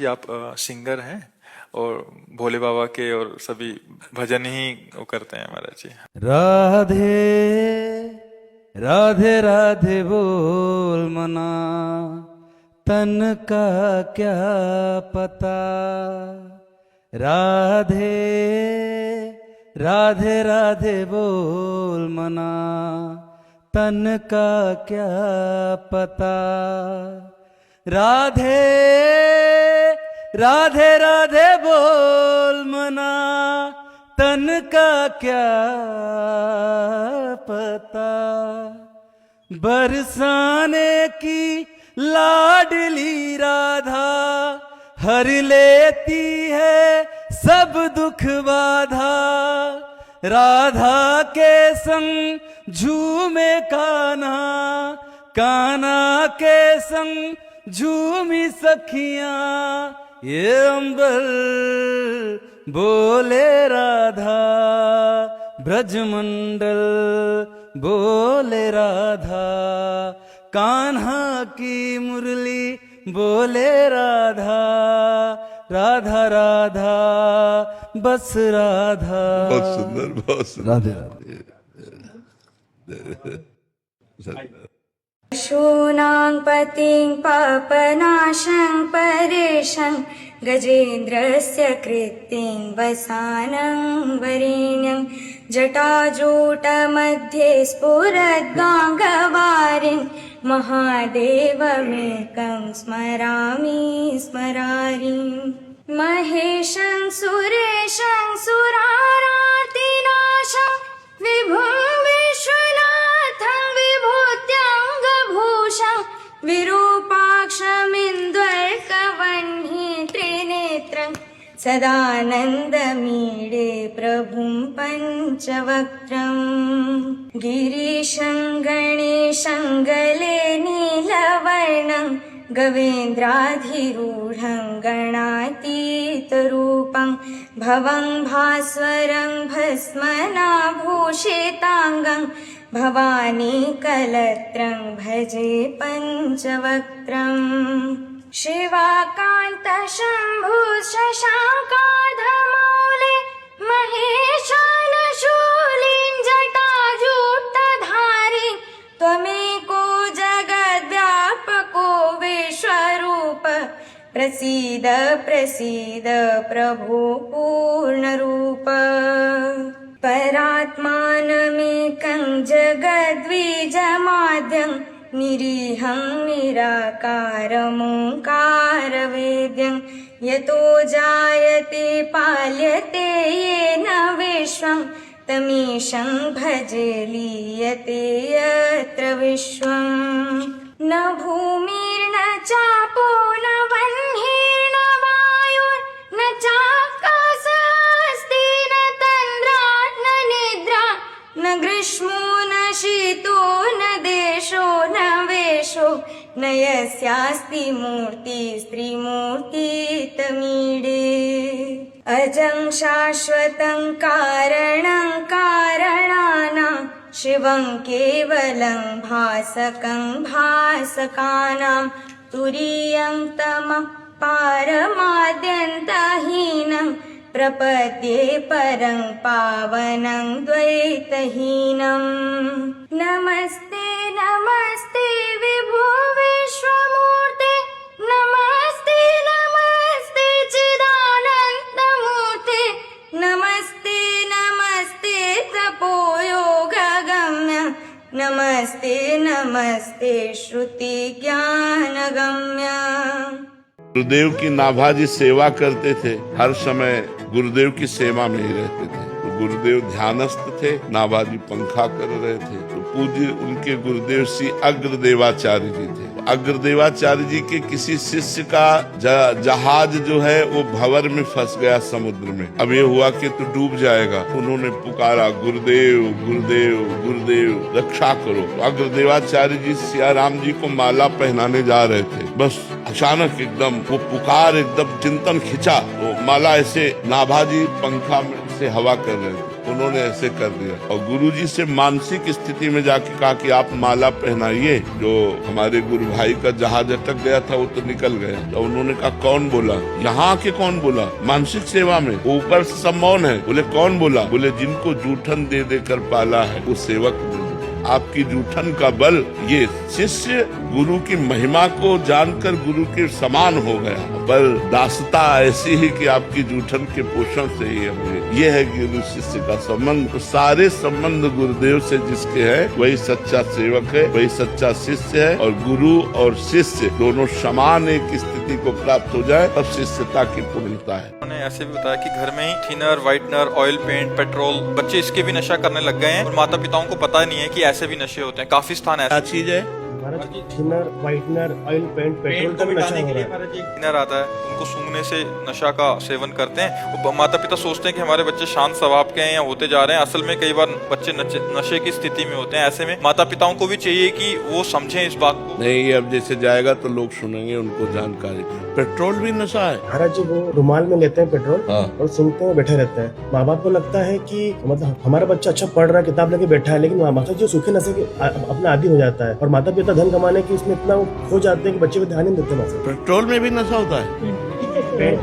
जी आप सिंगर हैं और भोले बाबा के और सभी भजन ही वो करते हैं महाराज जी। राधे राधे राधे बोल मना, तन का क्या पता। राधे राधे राधे बोल मना, तन का क्या पता। राधे राधे राधे बोल मना, तन का क्या पता। बरसाने की लाडली राधा, हर लेती है सब दुख बाधा। राधा के संग झूमे कान्हा, कान्हा के संग झूमी सखियां। ये अंबर बोले राधा, ब्रजमंडल बोले राधा। कान्हा की मुरली बोले राधा, राधा राधा बस राधा। बहुत सुंदर, बहुत सुंदर। राधे राधे। शूनां पतिं पापनाशं परेशं, गजेन्द्रस्य कृत्तिं वसानं वरेण्यं। जटाजूटमध्ये स्फुरद्गाङ्गवारिन्, महादेवमेकं स्मरामि स्मरारिम्। महेशं सुरेशं सुरारातिनाशं, विभुं विश्वनाथं विभूत्याङ्गभूषं। विरूपाक्षमिन्द्वर्कवह्नि त्रिनेत्रं, सदानन्दमीडे प्रभुं पञ्चवक्त्रम्। गिरीशं गणेशं गले नीलवर्णं, गवेन्द्राधिरूढं गणातीतरूपं। भवं भास्वरं भस्मनाभूषिताङ्गं, भवानी कलत्रं भजे पञ्चवक्त्रम्। शिवाकान्त शम्भु शशाङ्काधमौले, महेशानशूलिं जटाजूटधारी। त्वमेको जगद्व्यापको विश्वरूप, प्रसीद प्रसीद प्रभो पूर्णरूप। परात्मानमेकं जगद्बीजमाद्यं, निरीहं निराकारमोङ्कारवेद्यं। यतो जायते पाल्यते येन विश्वं, तमीशं भजे लीयते यत्र विश्वम्। न भूमिर्न चापो न वह्निर्न वायुर्न चाकाशस्ति, न तन्द्रा न निद्रा, न ग्रीष्मो न शीतो, न देशो न वेशो, न यस्यास्ति मूर्तिस्त्रिमूर्तितमीडे। अजं शाश्वतं कारणं कारणानां, शिवं केवलं भासकं भासकानां। तुरीयं तमः पारमाद्यन्तहीनं, प्रपद्ये परं पावनं द्वैतहीनं। नमस्ते नमस्ते विभो विश्वमूर्ते, नमस्ते नमस्ते चिदानन्दमूर्ते। नमस्ते नमस्ते तपोयोगगम्य, नमस्ते नमस्ते श्रुतिज्ञानगम्य। गुरुदेव की नाभाजी सेवा करते थे, हर समय गुरुदेव की सेवा में ही रहते थे। तो गुरुदेव ध्यानस्थ थे, नाभाजी पंखा कर रहे थे। तो पूज्य उनके गुरुदेव श्री अग्रदेवाचार्य जी थे। अग्रदेवाचार्य जी के किसी शिष्य का जहाज जो है वो भंवर में फंस गया समुद्र में। अब ये हुआ कि तो डूब जाएगा। उन्होंने पुकारा, गुरुदेव गुरुदेव गुरुदेव रक्षा करो। तो अग्रदेवाचार्य जी सियाराम जी को माला पहनाने जा रहे थे, बस अचानक एकदम वो पुकार, एकदम चिंतन खिंचा तो माला ऐसे नाभाजी पंखा से हवा कर रहे थे। उन्होंने ऐसे कर दिया। और गुरुजी से मानसिक स्थिति में जाके कहा कि आप माला पहनाइए। जो हमारे गुरु भाई का जहाज अटक गया था वो तो निकल गया। तो उन्होंने कहा कौन बोला? यहाँ आके कौन बोला? मानसिक सेवा में ऊपर से सब मौन है। बोले कौन बोला? बोले जिनको जूठन दे देकर पाला है वो सेवक। आपकी जूठन का बल, ये शिष्य गुरु की महिमा को जानकर गुरु के समान हो गया। पर दासता ऐसी ही कि आपकी जूठन के पोषण से ही हमें, ये है गुरु शिष्य का संबंध। तो सारे संबंध गुरुदेव से जिसके है वही सच्चा सेवक है, वही सच्चा शिष्य है। और गुरु और शिष्य दोनों समान एक स्थिति को प्राप्त हो जाए तब शिष्यता की पूर्णता है। उन्होंने ऐसे भी बताया कि घर में ही thinner, whitener, oil paint, petrol, बच्चे इसके भी नशा करने लग गए हैं और माता पिताओं को पता नहीं है कि ऐसे भी नशे होते हैं। काफी स्थान ऐसा चीज है। Thinner, whitener, oil paint, petrol का भी नशा हो रहा है। थिनर आता है, उनको सूंघने से नशा का सेवन करते हैं। और माता पिता सोचते हैं कि हमारे बच्चे शांत स्वभाव के हैं या होते जा रहे हैं। असल में कई बार बच्चे नशे की स्थिति में होते हैं। ऐसे में माता पिताओं को भी चाहिए कि वो समझें इस बात को। नहीं, ये अब जैसे जाएगा तो लोग सुनेंगे, उनको जानकारी। पेट्रोल भी नशा है। महाराज जी वो रुमाल में लेते हैं पेट्रोल हाँ। और सुनते हुए बैठे रहते हैं। माँ बाप को लगता है कि मतलब हमारा बच्चा अच्छा पढ़ रहा है, किताब लेके बैठा है, लेकिन माता जी सूखे नशे के अपना आदी हो जाता है। और माता पिता धन कमाने की इसमें इतना खो जाते हैं कि बच्चे को ध्यान नहीं देते। पेट्रोल में भी नशा होता है।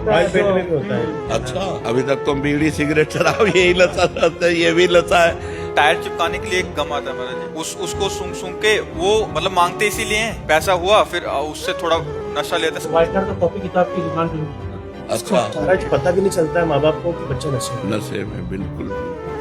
ऑयल पेंट में भी होता है। अच्छा, अभी तक तो बीड़ी, सिगरेट, शराब यही नशा रहता है, ये भी नशा है। टायर चिपकाने के लिए एक गम आता है महाराज जी, उसको सूंघ के वो मतलब मांगते इसीलिए हैं। पैसा हुआ फिर उससे थोड़ा नशा लेते हैं। व्हाइटनर तो कॉपी किताब की दुकान पे। अच्छा, महाराज पता भी नहीं चलता है माँ बाप को कि बच्चा नशे में। बिल्कुल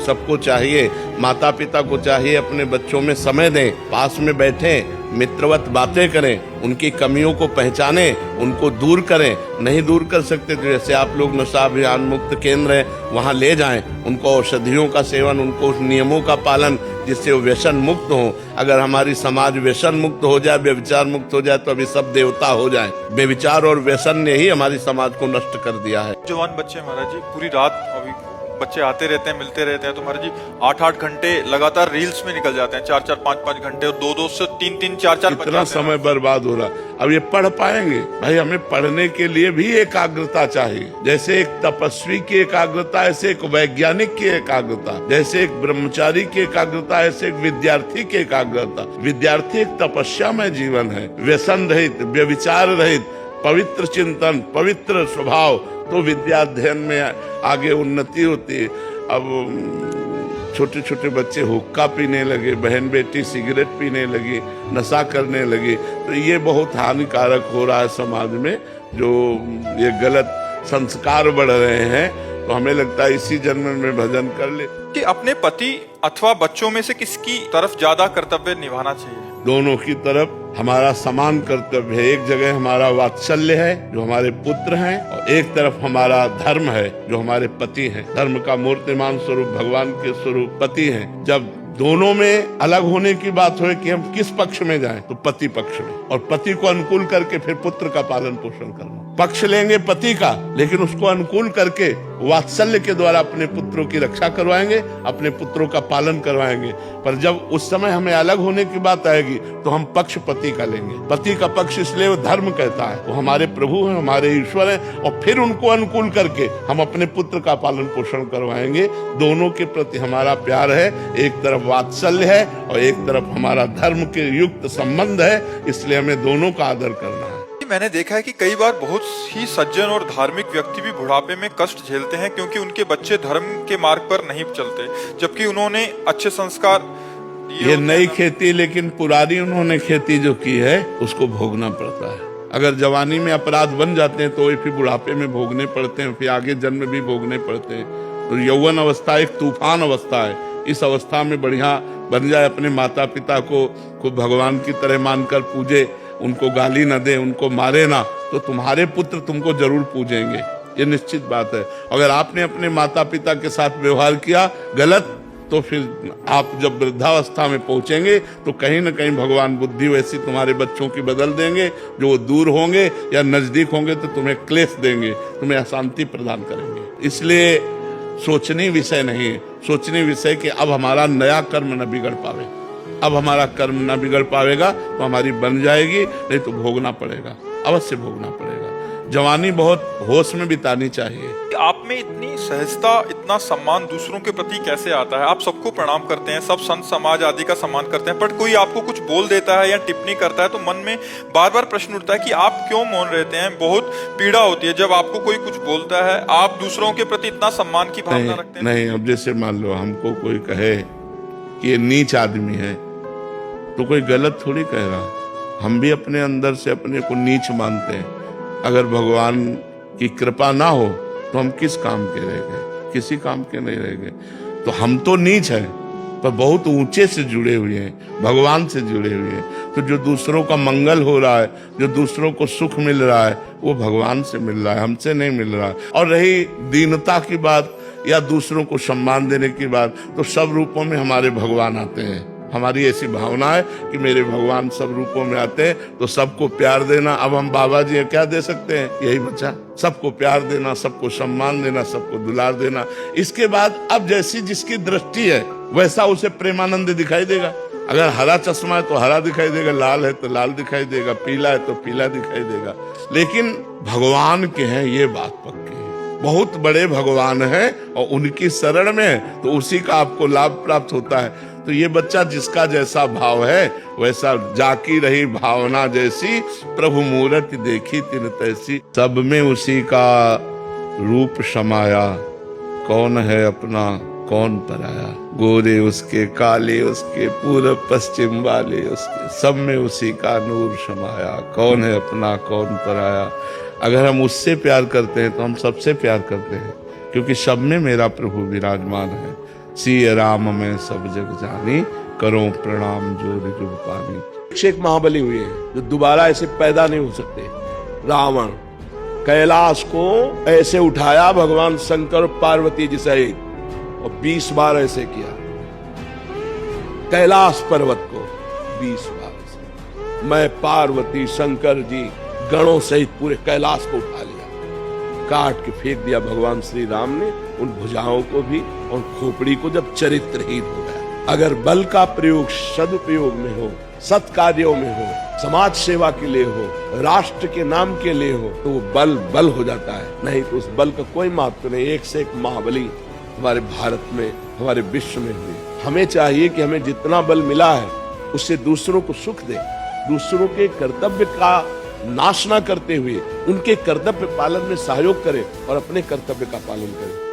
सबको चाहिए, माता पिता को चाहिए अपने बच्चों में समय दें, पास में बैठें, मित्रवत बातें करें, उनकी कमियों को पहचानें, उनको दूर करें। नहीं दूर कर सकते तो जैसे आप लोग नशा अभियान मुक्त केंद्र है वहाँ ले जाएं, उनको औषधियों का सेवन, उनको उस नियमों का पालन जिससे वो व्यसन मुक्त हो। अगर हमारी समाज व्यसन मुक्त हो जाए, व्यभिचार मुक्त हो जाए तो अभी सब देवता हो जाए। व्यभिचार और व्यसन ने ही हमारी समाज को नष्ट कर दिया है। जवान बच्चे महाराज जी पूरी रात, अभी बच्चे आते रहते हैं, मिलते रहते हैं, तो महाराज जी 8-8 घंटे लगातार रील्स में निकल जाते हैं। 4-4, 5-5 घंटे और 2-2 से 3-3, 4-4 इतना समय बर्बाद हो रहा। अब ये पढ़ पाएंगे? भाई हमें पढ़ने के लिए भी एकाग्रता चाहिए। जैसे एक तपस्वी की एकाग्रता, ऐसे एक वैज्ञानिक की एकाग्रता, जैसे एक ब्रह्मचारी की एकाग्रता, ऐसे एक विद्यार्थी की एकाग्रता। विद्यार्थी एक तपस्यामय जीवन है, व्यसन रहित, व्यभिचार रहित, पवित्र चिंतन, पवित्र स्वभाव, तो विद्या अध्ययन में आगे उन्नति होती है। अब छोटे छोटे बच्चे हुक्का पीने लगे, बहन बेटी सिगरेट पीने लगी, नशा करने लगी, तो ये बहुत हानिकारक हो रहा है समाज में। जो ये गलत संस्कार बढ़ रहे हैं, तो हमें लगता है इसी जन्म में भजन कर ले। कि अपने पति अथवा बच्चों में से किसकी तरफ ज्यादा कर्तव्य निभाना चाहिए? दोनों की तरफ हमारा समान कर्तव्य है। एक जगह हमारा वात्सल्य है जो हमारे पुत्र हैं, और एक तरफ हमारा धर्म है जो हमारे पति हैं। धर्म का मूर्तिमान स्वरूप भगवान के स्वरूप पति हैं। जब दोनों में अलग होने की बात हो कि हम किस पक्ष में जाएं, तो पति पक्ष में, और पति को अनुकूल करके फिर पुत्र का पालन पोषण करना। पक्ष लेंगे पति का, लेकिन उसको अनुकूल करके वात्सल्य के द्वारा अपने पुत्रों की रक्षा करवाएंगे, अपने पुत्रों का पालन करवाएंगे। पर जब उस समय हमें अलग होने की बात आएगी तो हम पक्ष पति का लेंगे। पति का पक्ष इसलिए वो धर्म कहता है, वो हमारे प्रभु हैं, हमारे ईश्वर हैं, और फिर उनको अनुकूल करके हम अपने पुत्र का पालन पोषण करवाएंगे। दोनों के प्रति हमारा प्यार है, एक तरफ वात्सल्य है और एक तरफ हमारा धर्म के युक्त संबंध है, इसलिए हमें दोनों का आदर करना है। मैंने देखा है कि कई बार बहुत ही सज्जन और धार्मिक व्यक्ति भी बुढ़ापे में कष्ट झेलते हैं क्योंकि उनके बच्चे धर्म के मार्ग पर नहीं चलते, जबकि उन्होंने अच्छे संस्कार ये नई खेती, लेकिन पुरानी उन्होंने खेती जो की है उसको भोगना पड़ता है। अगर जवानी में अपराध बन जाते हैं तो फिर बुढ़ापे में भोगने पड़ते हैं, फिर आगे जन्म भी भोगने पड़ते हैं। तो यौवन अवस्था एक तूफान अवस्था है। इस अवस्था में बढ़िया बन जाए, अपने माता पिता को भगवान की तरह मानकर पूजे, उनको गाली न दे, उनको मारे ना, तो तुम्हारे पुत्र तुमको जरूर पूजेंगे, ये निश्चित बात है। अगर आपने अपने माता पिता के साथ व्यवहार किया गलत, तो फिर आप जब वृद्धावस्था में पहुंचेंगे तो कहीं न कहीं भगवान बुद्धि वैसी तुम्हारे बच्चों की बदल देंगे, जो दूर होंगे या नजदीक होंगे तो तुम्हें क्लेश देंगे, तुम्हें अशांति प्रदान करेंगे। इसलिए सोचनीय विषय नहीं है, सोचनीय विषय कि अब हमारा नया कर्म न बिगड़ पावे। अब हमारा कर्म न बिगड़ पावेगा तो हमारी बन जाएगी, नहीं तो भोगना पड़ेगा, अवश्य भोगना पड़ेगा। जवानी बहुत होश में बितानी चाहिए। आप में इतनी सहजता, इतना सम्मान दूसरों के प्रति कैसे आता है? आप सबको प्रणाम करते हैं, सब संत समाज आदि का सम्मान करते हैं, पर कोई आपको कुछ बोल देता है या टिप्पणी करता है तो मन में बार बार प्रश्न उठता है कि आप क्यों मौन रहते हैं। बहुत पीड़ा होती है जब आपको कोई कुछ बोलता है। आप दूसरों के प्रति इतना सम्मान की भावना रखते हैं। नहीं, अब जैसे मान लो हमको कोई कहे कि ये नीच आदमी है तो कोई गलत थोड़ी कह रहा है। हम भी अपने अंदर से अपने को नीच मानते हैं। अगर भगवान की कृपा ना हो तो हम किस काम के रह गए? किसी काम के नहीं रह गए। तो हम तो नीच हैं पर बहुत ऊंचे से जुड़े हुए हैं, भगवान से जुड़े हुए हैं। तो जो दूसरों का मंगल हो रहा है, जो दूसरों को सुख मिल रहा है, वो भगवान से मिल रहा है, हमसे नहीं मिल रहा है। और रही दीनता की बात या दूसरों को सम्मान देने की बात, तो सब रूपों में हमारे भगवान आते हैं। हमारी ऐसी भावना है कि मेरे भगवान सब रूपों में आते हैं, तो सबको प्यार देना। अब हम बाबा जी क्या दे सकते हैं? यही बचा, सबको प्यार देना, सबको सम्मान देना, सबको दुलार देना। इसके बाद अब जैसी जिसकी दृष्टि है वैसा उसे प्रेमानंद दिखाई देगा। अगर हरा चश्मा है तो हरा दिखाई देगा, लाल है तो लाल दिखाई देगा, पीला है तो पीला दिखाई देगा। लेकिन भगवान के हैं ये बात पक्की है, बहुत बड़े भगवान हैं और उनकी शरण में है तो उसी का आपको लाभ प्राप्त होता है। तो ये बच्चा जिसका जैसा भाव है वैसा जाकी रही भावना जैसी, प्रभु मूरत देखी तिन तैसी। सब में उसी का रूप समाया, कौन है अपना कौन पराया। गोरे उसके, काले उसके, पूरब पश्चिम वाले उसके, सब में उसी का नूर समाया, कौन है अपना कौन पराया। अगर हम उससे प्यार करते हैं तो हम सबसे प्यार करते हैं, क्योंकि सब में मेरा प्रभु विराजमान है। सिय राम में सब जग जानी, करो प्रणाम जोर जुग पानी। एक महाबली हुए हैं जो दोबारा ऐसे पैदा नहीं हो सकते। रावण कैलाश को ऐसे उठाया भगवान शंकर पार्वती जी सहित, और 20 बार ऐसे किया। कैलाश पर्वत को 20 बार ऐसे, मैं पार्वती शंकर जी गणों सहित पूरे कैलाश को उठा लिया, काट के फेंक दिया भगवान श्री राम ने उन भुजाओं को भी, और खोपड़ी को जब चरित्रहीन हो गया। अगर बल का प्रयोग सदुपयोग में हो, सत्कार्यों में हो, समाज सेवा के लिए हो, राष्ट्र के नाम के लिए हो, तो वो बल बल हो जाता है। नहीं तो उस बल का कोई महत्व नहीं। एक से एक महाबली हमारे भारत में, हमारे विश्व में हुए। हमें चाहिए कि हमें जितना बल मिला है उससे दूसरों को सुख दे, दूसरों के कर्तव्य का नाश न करते हुए उनके कर्तव्य पालन में सहयोग करें और अपने कर्तव्य का पालन करें।